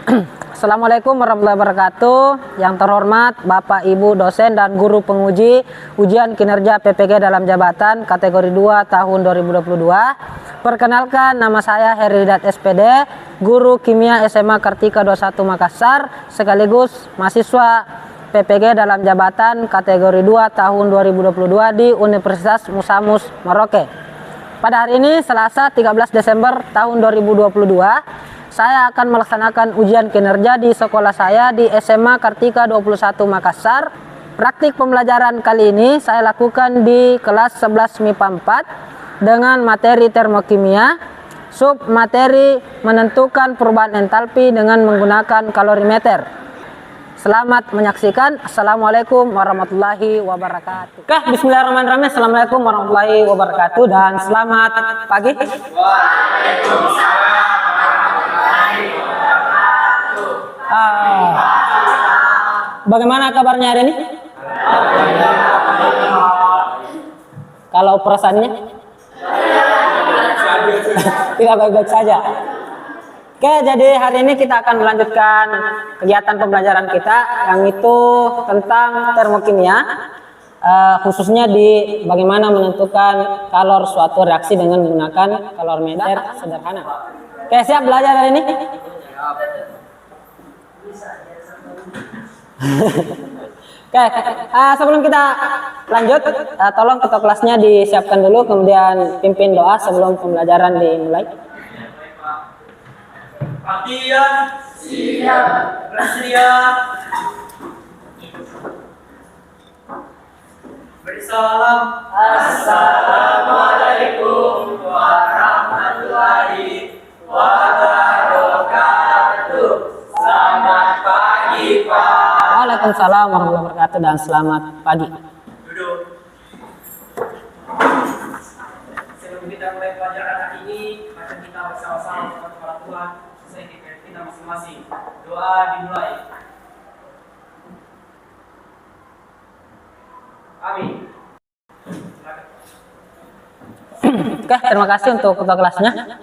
Assalamualaikum warahmatullahi wabarakatuh. Yang terhormat Bapak Ibu dosen dan guru penguji ujian kinerja PPG dalam jabatan kategori 2 tahun 2022. Perkenalkan, nama saya Heridat SPD, guru kimia SMA Kartika 21 Makassar, sekaligus mahasiswa PPG dalam jabatan kategori 2 tahun 2022 di Universitas Musamus Merauke. Pada hari ini Selasa 13 Desember tahun 2022, saya akan melaksanakan ujian kinerja di sekolah saya di SMA Kartika 21 Makassar. Praktik pembelajaran kali ini saya lakukan di kelas 11 MIPA 4 dengan materi termokimia, sub materi menentukan perubahan entalpi dengan menggunakan kalorimeter. Selamat menyaksikan. Assalamualaikum warahmatullahi wabarakatuh. Oke, bismillahirrahmanirrahim. Assalamualaikum warahmatullahi wabarakatuh dan selamat pagi. Waalaikumsalam. Bagaimana kabarnya hari ini? Kalau perasaannya? Tidak baik-baik saja. Oke, jadi hari ini kita akan melanjutkan kegiatan pembelajaran kita yang itu tentang termokimia, khususnya di bagaimana menentukan kalor suatu reaksi dengan menggunakan kalorimeter sederhana. Oke, siap belajar hari ini? Oke, sebelum kita lanjut, tolong ketua kelasnya disiapkan dulu, kemudian pimpin doa sebelum pembelajaran dimulai. Latihan, siap, bersedia. Beri salam. Assalamualaikum warahmatullahi wabarakatuh. Selamat pagi, Pak. Waalaikumsalam warahmatullahi wabarakatuh dan selamat pagi. Duduk. Sebelum kita mulai pelajaran hari ini, mari kita bersama-sama kepada Tuhan sesuai dengan kita masing-masing. Doa dimulai. Amin. Oke, terima kasih untuk ketua kelasnya.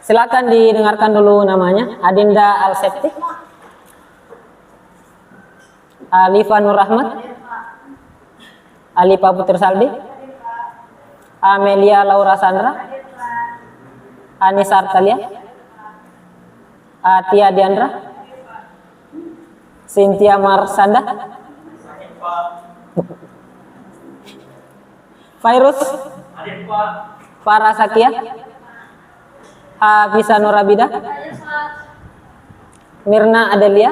Silakan didengarkan dulu namanya. Adinda Alsepti, Alifa Nur Rahmat, Alifa Putri Saldi, Amelia Laura Sandra, Anissa Artalia, Atia Diandra, Cynthia Marsanda, Virus, Farah Sakia, Hafisa Nurabida, Mirna Adelia,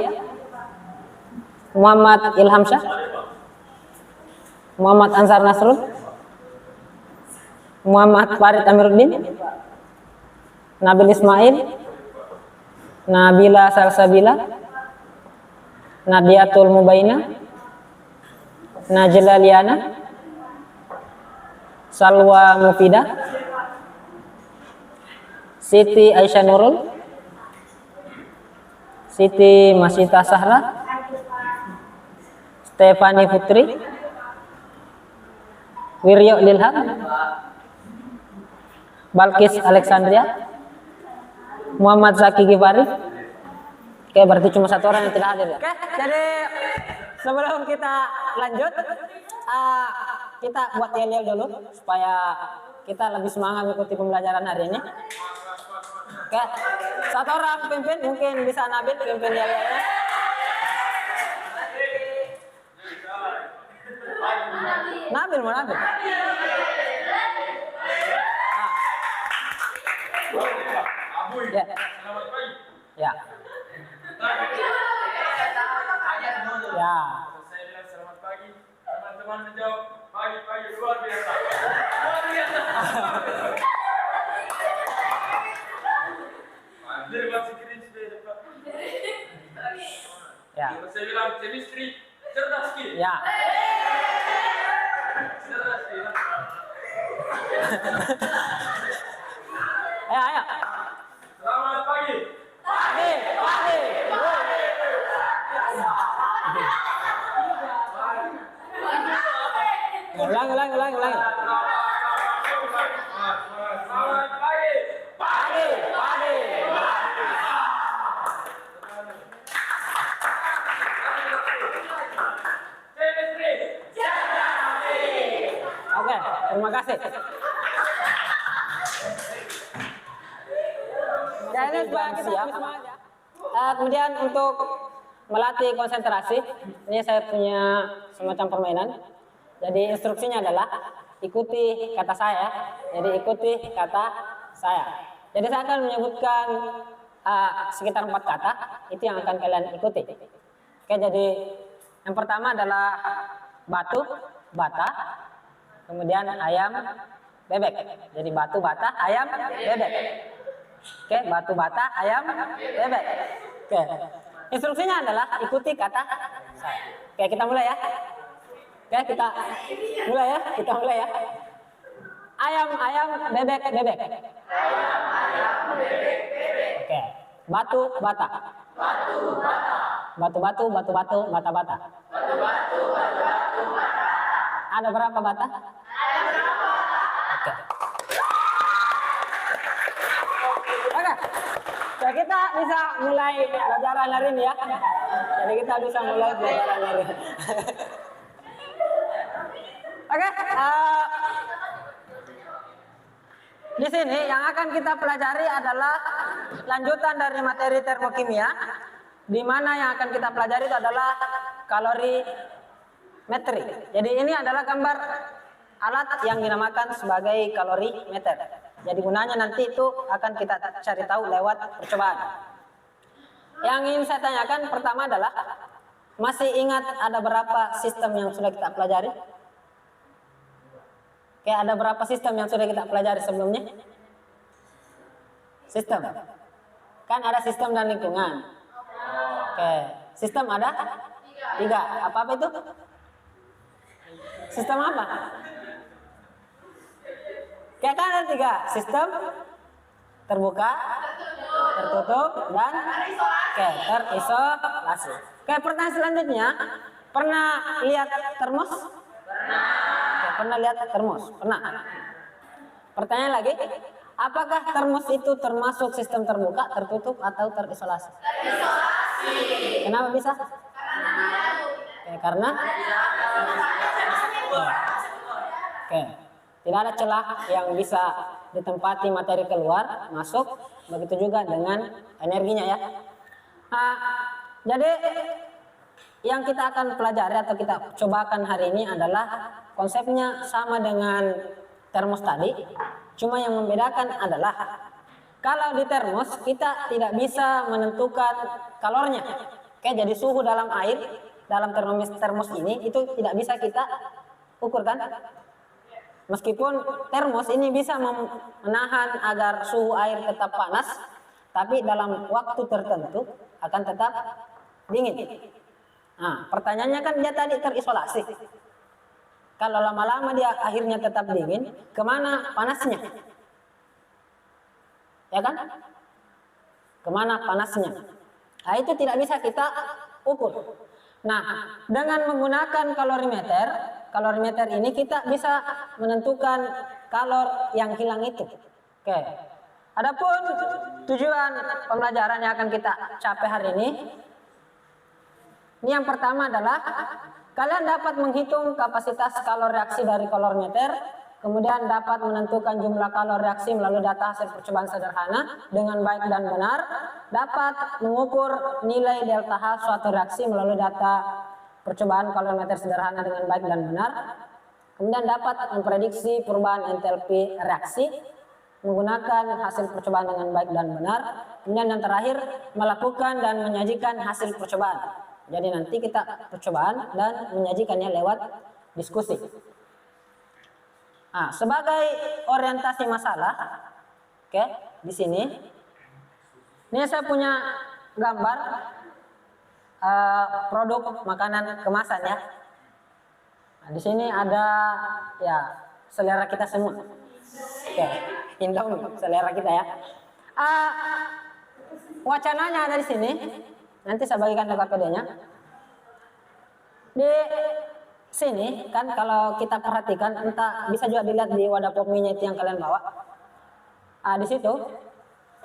Muhammad Ilham Syah, Muhammad Ansar Nasrul, Muhammad Farid Amiruddin, Nabil Ismail, Nabila Salsabila, Nadiatul Mubaina, Najla Liana, Salwa Mufida, Siti Aisyah Nurul, Siti Masita Sahra, Stefani Putri, Wiryo Lilham, Balkis Alexandria, Muhammad Zaki Gifari. Oke, berarti cuma satu orang yang tidak hadir ya. Oke, jadi sebelum kita lanjut, kita buat yel-yel dulu supaya kita lebih semangat mengikuti pembelajaran hari ini. Oke, satu orang pimpin, mungkin bisa Nabil pimpin yel-yelnya. Nabil mau Nabil. Ya. Ya. Ya. Saya bilang selamat pagi, teman-teman menjawab pagi-pagi luar biasa. Luar biasa. Pandir masih cringe deh, Pak. Ya. Saya bilang chemistry cerdas ki. Ya. Cerdas ki. Ayo, ayo. Selamat pagi. Pagi, pagi. Ulang. Selamat pagi. Pagi. Terima kasih. Ya, ini supaya kita siap. Kemudian untuk melatih konsentrasi, ini saya punya semacam permainan. Jadi instruksinya adalah ikuti kata saya. Jadi ikuti kata saya. Jadi saya akan menyebutkan sekitar 4 kata, itu yang akan kalian ikuti. Oke, jadi yang pertama adalah batu, bata, kemudian ayam, bebek. Jadi batu, bata, ayam, bebek. Oke, batu, bata, ayam, bebek. Oke, instruksinya adalah ikuti kata saya. Oke, kita mulai ya. Oke, kita mulai ya. Kita mulai ya. Ayam, ayam, bebek, bebek. Ayam, ayam, bebek, bebek. Oke, batu, bata. Batu, bata. Batu, batu, batu, batu, bata, bata. Batu, batu, batu, batu, bata. Ada berapa bata? Ada berapa bata? Oke. Oke. Jadi kita bisa mulai pelajaran hari ini ya. Jadi kita bisa mulai pelajaran hari ini. Oke. Di sini yang akan kita pelajari adalah lanjutan dari materi termokimia, di mana yang akan kita pelajari itu adalah kalorimetri. Jadi ini adalah gambar alat yang dinamakan sebagai kalorimeter. Jadi gunanya nanti itu akan kita cari tahu lewat percobaan. Yang ingin saya tanyakan pertama adalah, masih ingat ada berapa sistem yang sudah kita pelajari? Oke, ada berapa sistem yang sudah kita pelajari sebelumnya? Sistem. Kan ada sistem dan lingkungan. Oke, sistem ada? 3. Apa itu? Sistem apa? Kayak kan ada 3. Sistem terbuka, tertutup, dan terisolasi. Oke, pertanyaan selanjutnya, pernah lihat termos? Pernah lihat termos? Pernah. Pertanyaan lagi, apakah termos itu termasuk sistem terbuka, tertutup, atau terisolasi? Terisolasi. Kenapa bisa? Karena oke, tidak ada celah yang bisa ditempati materi keluar masuk, begitu juga dengan energinya ya. Jadi yang kita akan pelajari atau kita cobakan hari ini adalah konsepnya sama dengan termos tadi, cuma yang membedakan adalah kalau di termos kita tidak bisa menentukan kalornya. Oke, jadi suhu dalam air dalam termos ini itu tidak bisa kita ukur kan? Meskipun termos ini bisa menahan agar suhu air tetap panas, tapi dalam waktu tertentu akan tetap dingin. Nah, pertanyaannya kan dia tadi terisolasi. Kalau lama-lama dia akhirnya tetap dingin, kemana panasnya? Ya kan? Kemana panasnya? Nah, itu tidak bisa kita ukur. Nah, dengan menggunakan kalorimeter ini kita bisa menentukan kalor yang hilang itu. Oke. Adapun tujuan pembelajaran yang akan kita capai hari ini yang pertama adalah kalian dapat menghitung kapasitas kalor reaksi dari kalorimeter, kemudian dapat menentukan jumlah kalor reaksi melalui data hasil percobaan sederhana dengan baik dan benar, dapat mengukur nilai delta H suatu reaksi melalui data percobaan kalorimeter sederhana dengan baik dan benar, kemudian dapat memprediksi perubahan entalpi reaksi menggunakan hasil percobaan dengan baik dan benar, kemudian yang terakhir melakukan dan menyajikan hasil percobaan. Jadi nanti kita percobaan dan menyajikannya lewat diskusi. Nah, sebagai orientasi masalah, oke, di sini, ini saya punya gambar produk makanan kemasan ya. Nah, di sini ada ya selera kita semua. Oke, Indomie selera kita ya. Wacananya ada di sini. Nanti saya bagikan ke KPD-nya. Di sini kan kalau kita perhatikan, entah bisa juga dilihat di wadah pop mie itu yang kalian bawa. Di situ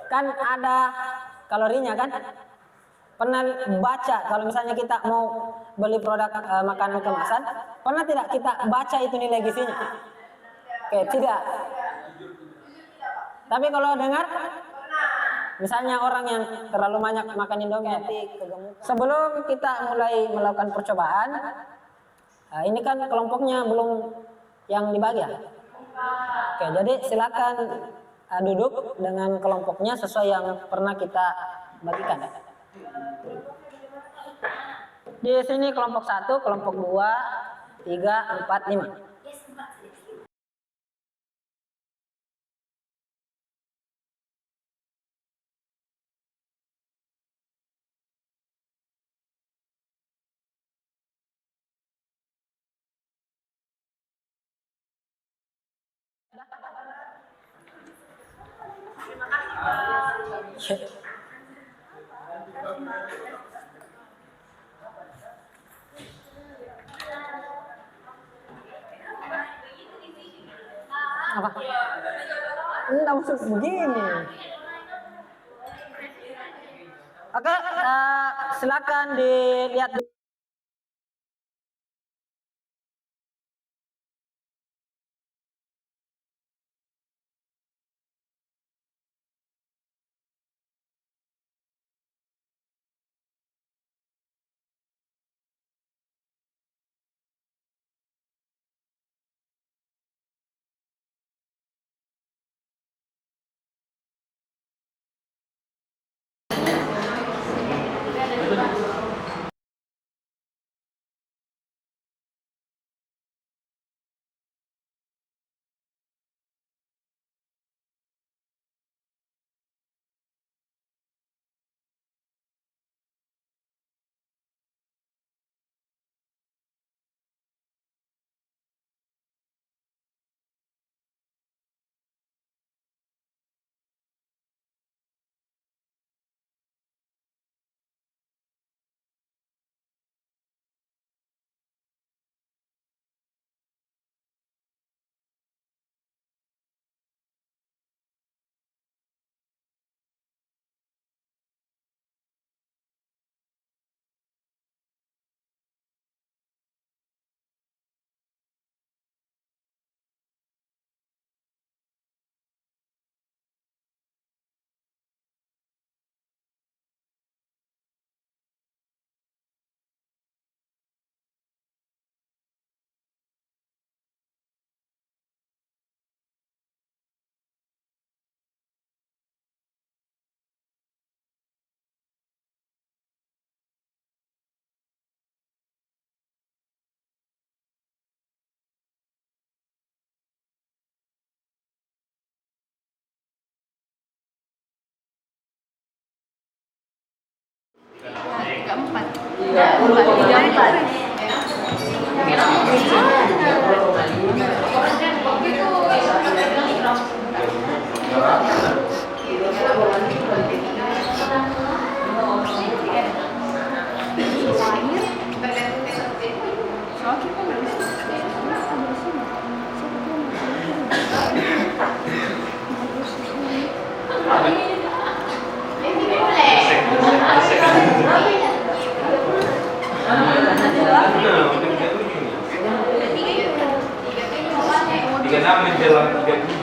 kan ada kalorinya kan. Pernah baca kalau misalnya kita mau beli produk makanan kemasan, pernah tidak kita baca itu nilai gizinya? Oke, tidak. Tapi kalau dengar, misalnya orang yang terlalu banyak makan Indomie, sebelum kita mulai melakukan percobaan, ini kan kelompoknya belum yang dibagi ya. Oke, jadi silakan duduk dengan kelompoknya sesuai yang pernah kita bagikan. Di sini kelompok 1, kelompok 2, 3, 4, 5. Apa? Enggak maksud begini. Oke, silakan dilihat.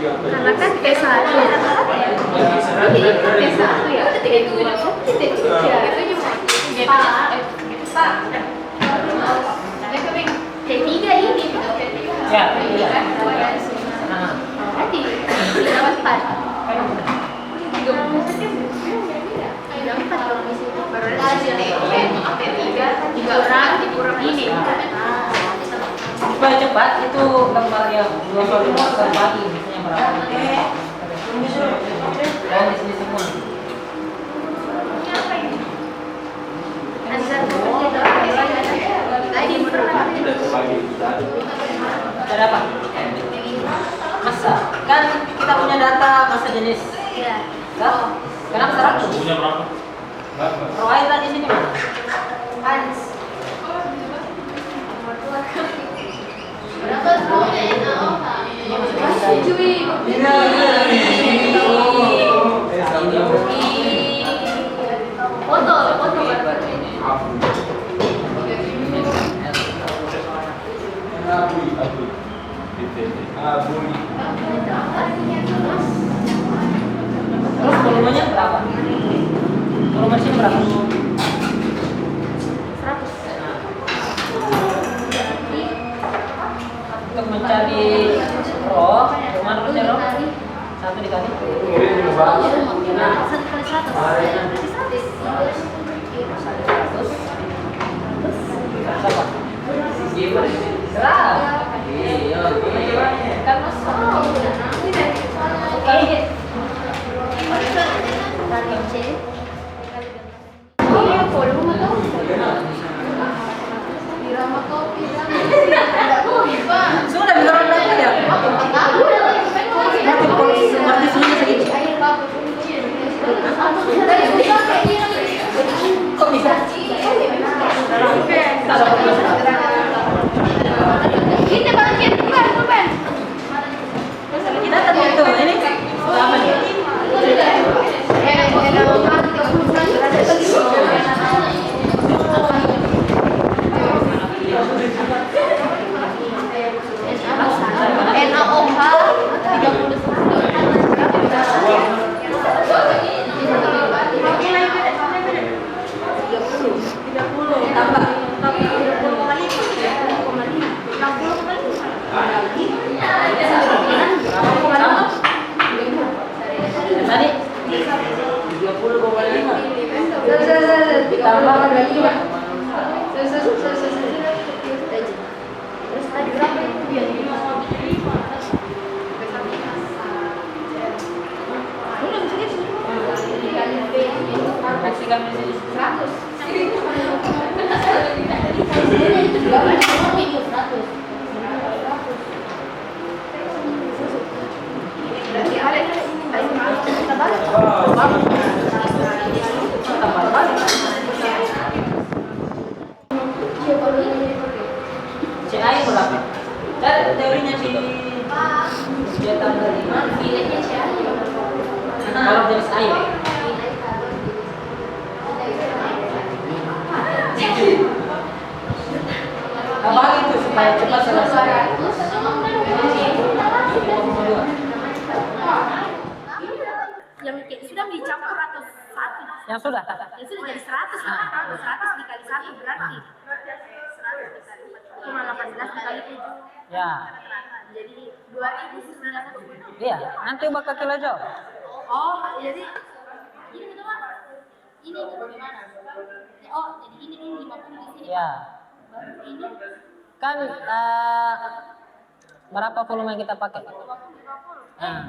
Karena kan T1 T1 ya T3 ini Ya, berarti 4 kalau di situ berarti T3 dikurang ini supaya cepat itu gambar yang 2 kali terbagi misalnya berapa? Dan di sini semua. Ada apa? Masa kan kita punya data masa jenis. ya. Kan? Kenapa 100? Punya berapa? Provider di sini mana? Hans Abui. Untuk mencari rho, mana rho? 1 dikali. Satu kali 100. Berapa? Sudah beneran berapa ya? Seperti sini segitu. Kok bisa? Ini bagian bukan. Kita tadi itu ini apa nih? NaOH 30. Tadi 30,5. Ditambah berarti Pak. Terus tadi berapa itu dia? Kasih kami sini. 100. Berarti ada ini kita balik. Si Ayu berapa? Teorinya si dia tambah 5. Nilainya siapa? Kalau jenis Ayu. Apa itu supaya cepat selesai? Yang sudah dicampur atau satu? Yang sudah. Yang sudah jadi 100 kan? 100 dikali 1 berarti 100 cuma 18 dikali 7. Ya. Jadi 2.900. Iya, nanti ubah ke kilo jauh. Oh, jadi ini gitu Pak. Ini bagaimana? Oh, jadi ini 50 di sini. Ya. Baru ini Kan berapa volume yang kita pakai? 50. Nah.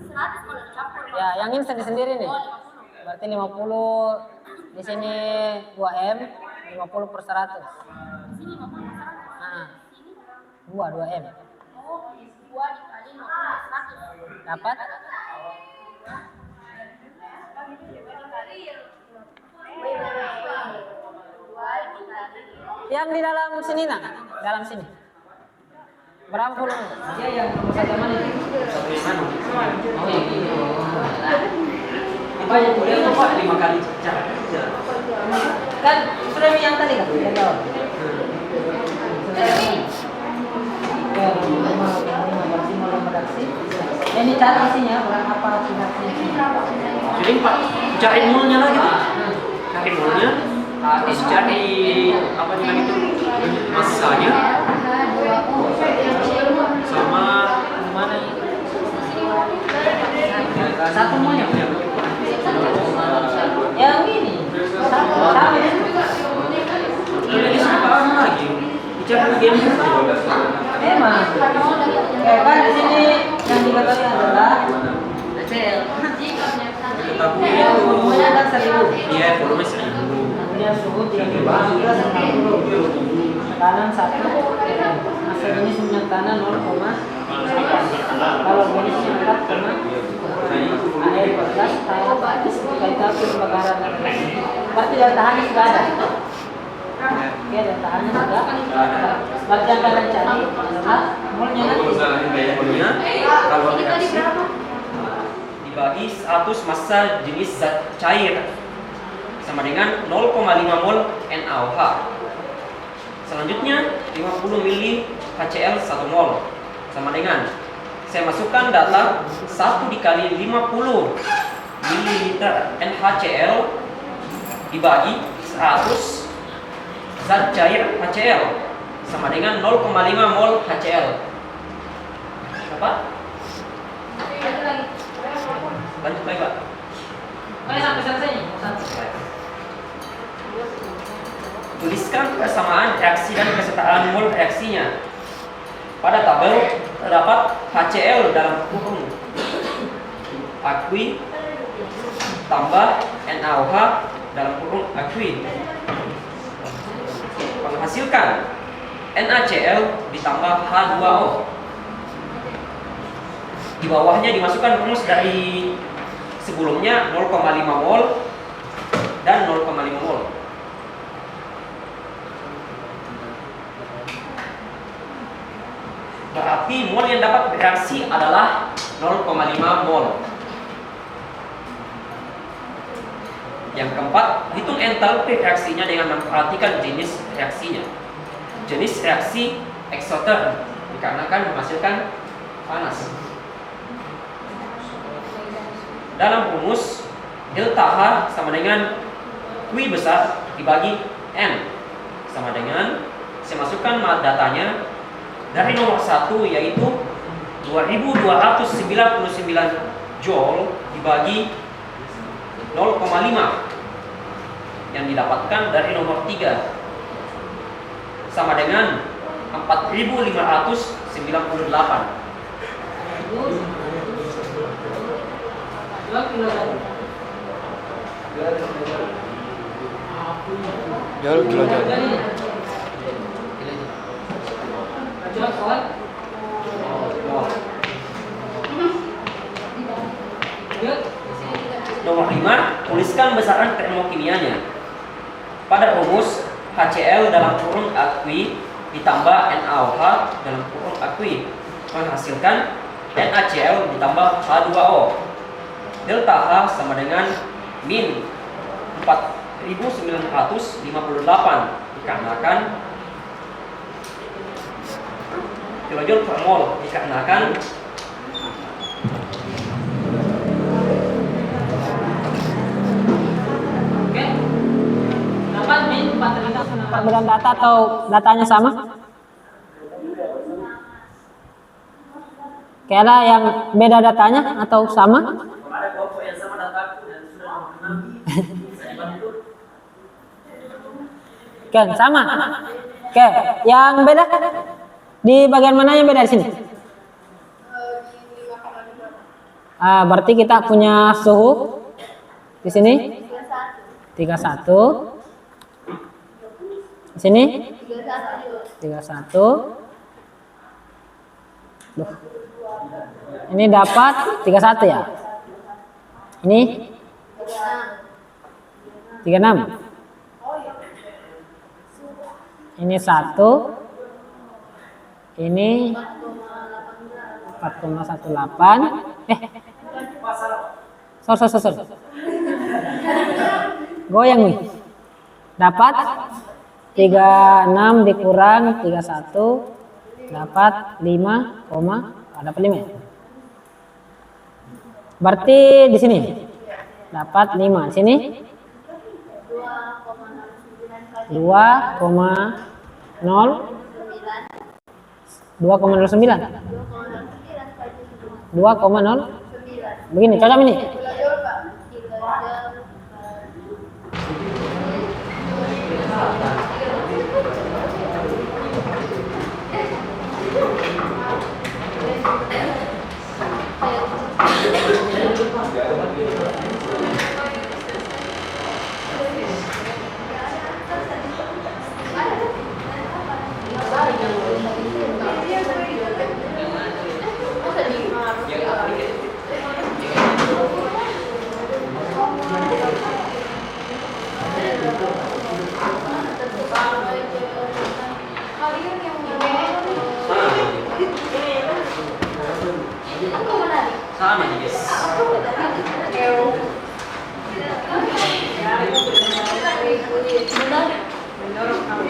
100 kalau dicampur. Ya, yang ini sendiri nih. Oh, 50. Berarti 50 di sini 2M, 50 per 100. Di sini 50 Nah, Ini 2M. oh, 2 dikali 50 100. Dapat? Yang di dalam sini nak, dalam sini. Berapa volume? Dia yang satu mana? Oh yang ini. Apa yang kuliah itu Pak 5 kali cara. Kan sudah yang tadi kan? Kita tahu. Ini cari isinya berapa hasilnya? Jadi Pak cari nolnya lagi Pak. Cari nolnya. Terus cari apa namanya itu masanya sama Mana ini? Satu maunya. Yang ini. Sama ya. ini sekarang lagi bicara game Emang. Kan di sini yang diketahui adalah ketahui itu volumenya kan 1000. dia volume 1000. Kemudian suhu 360. Tekanan 1. Masa jenis minyak tanah 0, kalau jenisnya 4, air 14, kereta api kebakaran. Berarti daya tahannya sudah ada. Oke, daya tahannya sudah. Berarti yang kalian cari adalah molnya nanti. Molnya kalau reaksi dibagi 100 massa jenis zat cair sama dengan 0,5 mol NaOH. Selanjutnya 50 mili HCl 1 mol sama dengan, saya masukkan data 1 dikali 50 ml NaHCl dibagi 100 zat cair HCl sama dengan 0,5 mol HCl. Apa? Lanjut lagi, Pak. Sampai selesai nih. Tuliskan persamaan reaksi dan kesetaraan mol reaksinya. Pada tabel terdapat HCl dalam kurung akui tambah NaOH dalam kurung akui. Menghasilkan NaCl ditambah H2O. Di bawahnya dimasukkan rumus dari sebelumnya 0,5 mol dan 0,5 mol. Berarti mol yang dapat bereaksi adalah 0,5 mol. Yang keempat, hitung entalpi reaksinya dengan memperhatikan jenis reaksinya. Jenis reaksi eksoterm dikarenakan menghasilkan panas. Dalam rumus delta H sama dengan Q besar dibagi N sama dengan, saya masukkan datanya dari nomor 1 yaitu 2299 joule dibagi 0,5 yang didapatkan dari nomor 3 sama dengan 4598. Joule kilojoule. Nomor 5, tuliskan besaran termokimianya. Pada rumus HCl dalam kurung akui ditambah NaOH dalam kurung akui menghasilkan NaCl ditambah H2O. Delta H sama dengan min 4958 dikarenakan kilojoule per mol dikarenakan Perbedaan data atau datanya sama? Kayak ada yang beda datanya atau sama? ada kelompok yang sama dataku dan sudah mengenal saya bantu. Kan sama. Oke, yang beda di bagian mana yang beda di sini? Berarti kita punya suhu di sini 31. Di sini 31. Duh. Ini dapat 31 ya? Ini 36. Ini 1. Ini 4,18. Sorry. Goyang nih. Dapat 36 dikurang 31 dapat 5, dapat 5 ya? Berarti di sini dapat 5. Di sini 2,09. 2,0. Begini, cocok ini. Sama nih guys.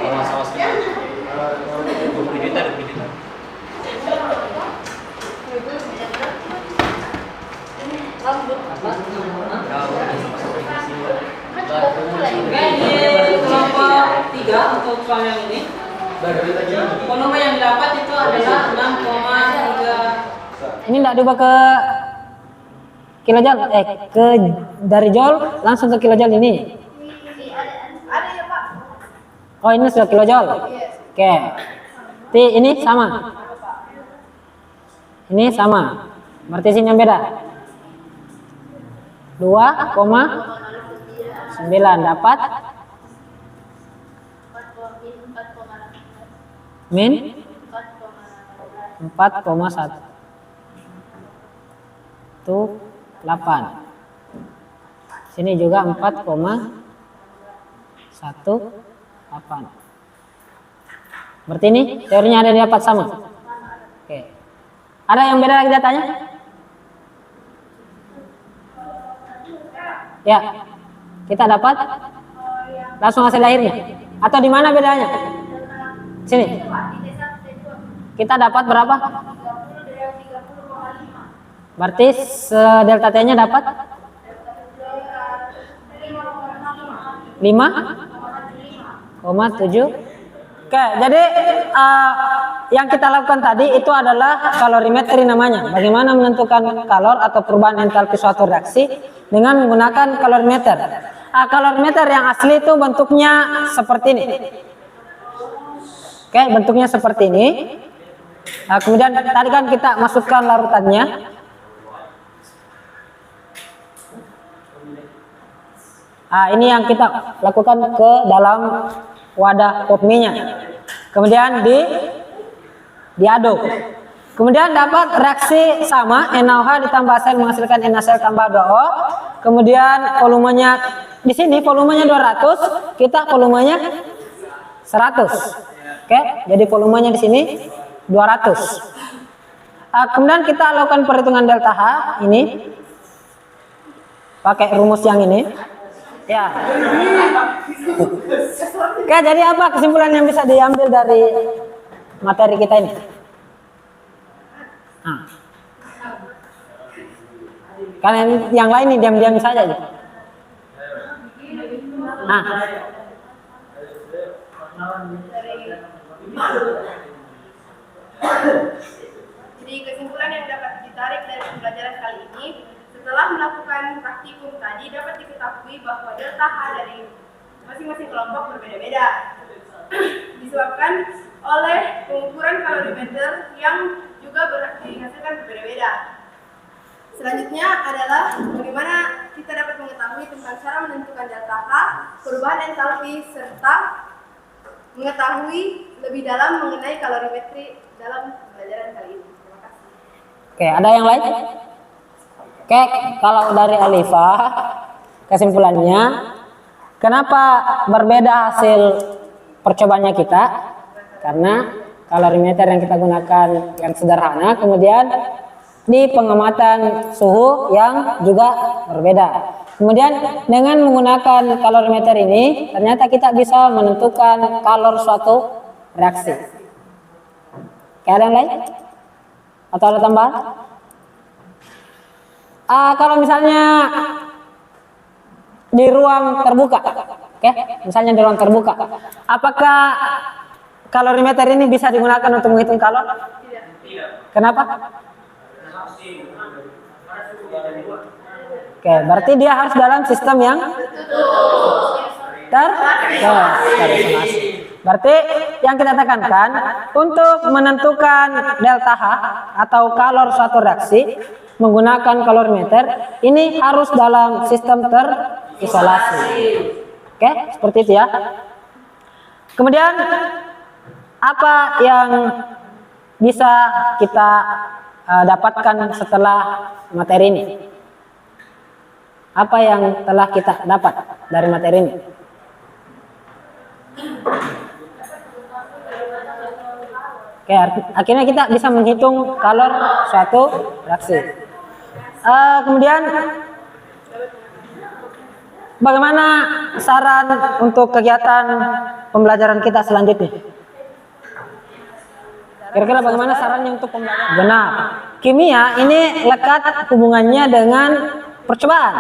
Awas kita. 20 juta. 3 untuk soal yang ini. Volume yang didapat itu adalah 6,3. Ini tidak diubah ke kilojoule, ke dari joule langsung ke kilojoule ini. Ada ya Pak? Oh ini sudah kilojoule. Oke. Berarti ini sama. Ini sama. Berarti sini yang beda. 2,9 dapat min 4,1 tuh 8. Sini juga 4,18. Berarti ini teorinya ada dapat sama. Oke. Ada yang beda lagi datanya? Ya. Kita dapat langsung hasil akhirnya. Atau di mana bedanya? Sini. Kita dapat berapa? Berarti delta T-nya dapat 5,7. Oke, jadi yang kita lakukan tadi itu adalah kalorimetri namanya. Bagaimana menentukan kalor atau perubahan entalpi suatu reaksi dengan menggunakan kalorimeter. Kalorimeter yang asli itu bentuknya seperti ini. Oke, bentuknya seperti ini. Kemudian tadi kan kita masukkan larutannya. Ini yang kita lakukan ke dalam wadah potminya. Kemudian diaduk. Kemudian dapat reaksi sama NaOH ditambah sel menghasilkan NaCl tambah 2O. Kemudian volumenya di sini volumenya 200, kita volumenya 100. Oke, jadi volumenya di sini 200. Kemudian kita lakukan perhitungan delta H ini pakai rumus yang ini. Ya. Oke, jadi apa kesimpulan yang bisa diambil dari materi kita ini? Kalian yang lain nih diam-diam saja. Jadi kesimpulan yang dapat ditarik dari pembelajaran kali ini, setelah melakukan praktikum tadi dapat diketahui bahwa delta H dari masing-masing kelompok berbeda-beda. Disebabkan oleh pengukuran kalorimeter yang juga dihasilkan berbeda-beda. Selanjutnya adalah bagaimana kita dapat mengetahui tentang cara menentukan delta H, perubahan entalpi, serta mengetahui lebih dalam mengenai kalorimetri dalam pembelajaran kali ini. Terima kasih. Oke, ada yang lain? Oke, kalau dari Alifa, kesimpulannya, kenapa berbeda hasil percobaannya kita? Karena kalorimeter yang kita gunakan yang sederhana, kemudian di pengamatan suhu yang juga berbeda. Kemudian dengan menggunakan kalorimeter ini, ternyata kita bisa menentukan kalor suatu reaksi. Oke, ada yang lain? Atau ada tambahan? Kalau misalnya di ruang terbuka, oke, misalnya di ruang terbuka, apakah kalorimeter ini bisa digunakan untuk menghitung kalor? Tidak. Kenapa? Oke, berarti dia harus dalam sistem yang terisolasi. Berarti yang kita tekankan untuk menentukan delta H atau kalor suatu reaksi menggunakan kalorimeter ini harus dalam sistem terisolasi. Oke, seperti itu ya. Kemudian apa yang bisa kita dapatkan setelah materi ini? Apa yang telah kita dapat dari materi ini? Oke, akhirnya kita bisa menghitung kalor suatu reaksi. Kemudian bagaimana saran untuk kegiatan pembelajaran kita selanjutnya? Kira-kira bagaimana sarannya untuk pembelajaran? Benar. Kimia ini lekat hubungannya dengan percobaan.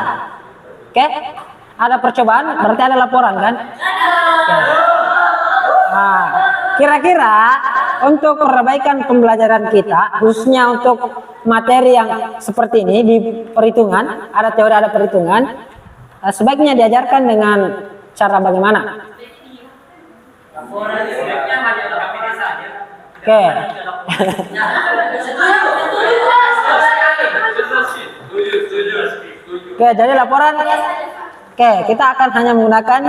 Oke? Ada percobaan berarti ada laporan kan? Oke. Nah, kira-kira untuk perbaikan pembelajaran kita, khususnya untuk materi yang seperti ini di perhitungan, ada teori ada perhitungan, sebaiknya diajarkan dengan cara bagaimana? Oke. Oke, jadi laporan. Oke, kita akan hanya menggunakan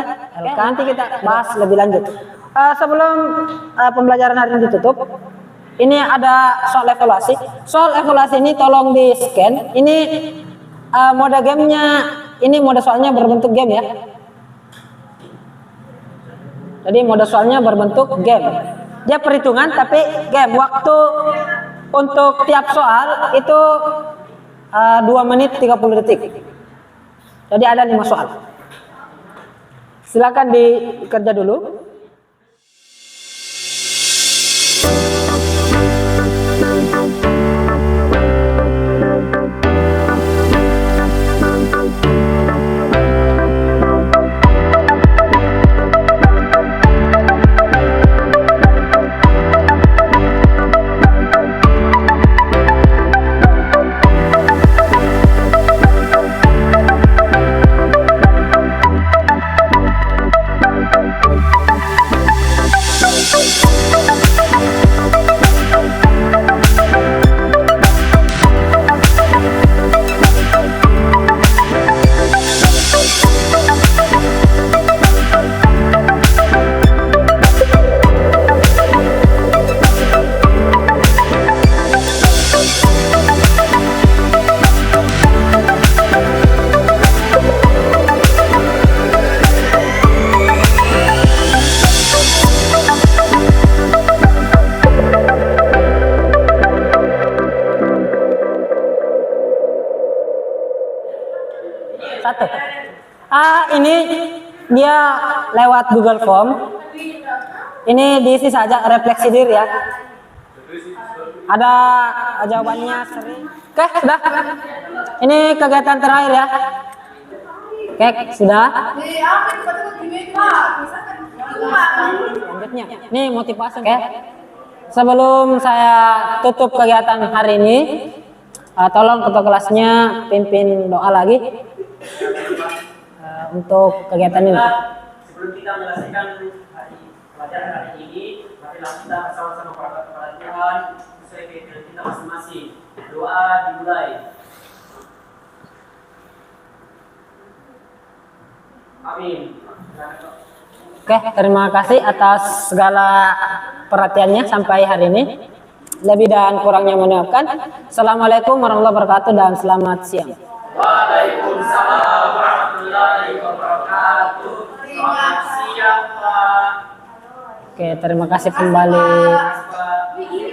LK. Nanti kita bahas lebih lanjut. Sebelum pembelajaran hari ini ditutup, ini ada soal evaluasi. Soal evaluasi ini tolong di scan. Ini mode gamenya, ini mode soalnya berbentuk game ya. Jadi mode soalnya berbentuk game. Dia perhitungan tapi game. Waktu untuk tiap soal itu 2 menit 30 detik. Jadi ada 5 soal. Silakan dikerja dulu. Satu. Ini dia lewat Google Form. Ini diisi saja refleksi diri ya. Ada jawabannya sering. Oke, sudah. Ini kegiatan terakhir ya. Oke, sudah. Lanjutnya. Ini motivasi. Oke. Sebelum saya tutup kegiatan hari ini, tolong ketua kelasnya pimpin doa lagi untuk kegiatan ini. Sebelum kita menyelesaikan hari pelajaran hari ini, marilah kita bersama-sama berdoa kepada Tuhan sesuai keinginan kita masing-masing. Doa dimulai. Amin. Oke, terima kasih atas segala perhatiannya sampai hari ini. Lebih dan kurangnya mohon maafkan. Assalamualaikum warahmatullahi wabarakatuh dan selamat siang. Waalaikumsalam warahmatullahi wabarakatuh. Selamat siang, Pak. Oke, terima kasih kembali. Pak.